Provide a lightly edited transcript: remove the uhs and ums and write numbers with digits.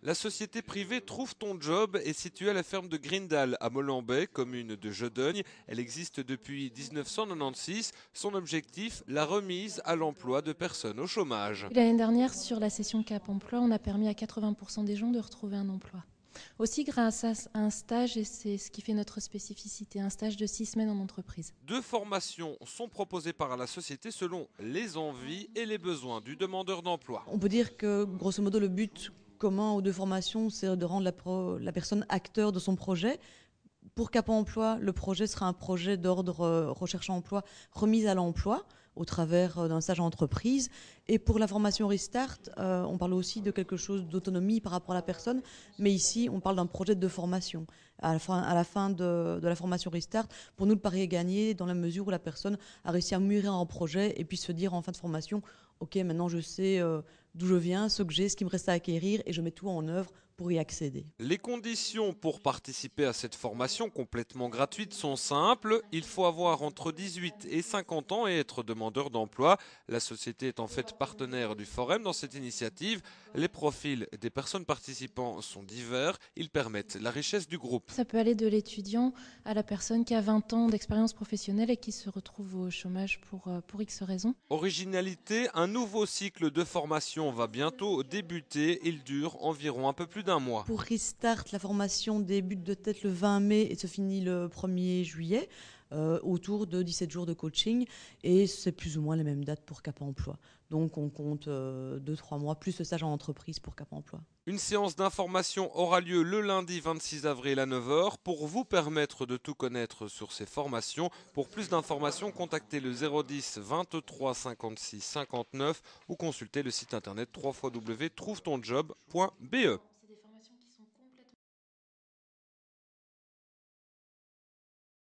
La société privée Trouve ton job est située à la ferme de Grindal, à Molenbeek, commune de Jodogne. Elle existe depuis 1996. Son objectif, la remise à l'emploi de personnes au chômage. L'année dernière, sur la session Cap Emploi, on a permis à 80% des gens de retrouver un emploi. Aussi grâce à un stage, et c'est ce qui fait notre spécificité, un stage de 6 semaines en entreprise. 2 formations sont proposées par la société selon les envies et les besoins du demandeur d'emploi. On peut dire que, grosso modo, le but commun aux deux formations, c'est de rendre la personne acteur de son projet. Pour Cap Emploi, le projet sera un projet d'ordre recherche emploi, remise à l'emploi au travers d'un stage en entreprise. Et pour la formation Restart, on parle aussi de quelque chose d'autonomie par rapport à la personne, mais ici, on parle d'un projet de formation. À la fin de la formation Restart, pour nous, le pari est gagné dans la mesure où la personne a réussi à mûrir un projet et puis se dire en fin de formation, ok, maintenant je sais d'où je viens, ce que j'ai, ce qui me reste à acquérir, et je mets tout en œuvre pour y accéder. Les conditions pour participer à cette formation complètement gratuite sont simples. Il faut avoir entre 18 et 50 ans et être demandeur d'emploi. La société est en fait partenaire du Forum dans cette initiative. Les profils des personnes participant sont divers. Ils permettent la richesse du groupe. Ça peut aller de l'étudiant à la personne qui a 20 ans d'expérience professionnelle et qui se retrouve au chômage pour X raisons. Originalité, un nouveau cycle de formation va bientôt débuter. Il dure environ un peu plus d'1 mois. Pour Restart, la formation débute de tête le 20 mai et se finit le 1er juillet, autour de 17 jours de coaching. Et c'est plus ou moins les mêmes dates pour Cap Emploi. Donc on compte 2-3 mois, plus le stage en entreprise pour Cap Emploi. Une séance d'information aura lieu le lundi 26 avril à 9 h pour vous permettre de tout connaître sur ces formations. Pour plus d'informations, contactez le 010 23 56 59 ou consultez le site internet www.trouvetonjob.be.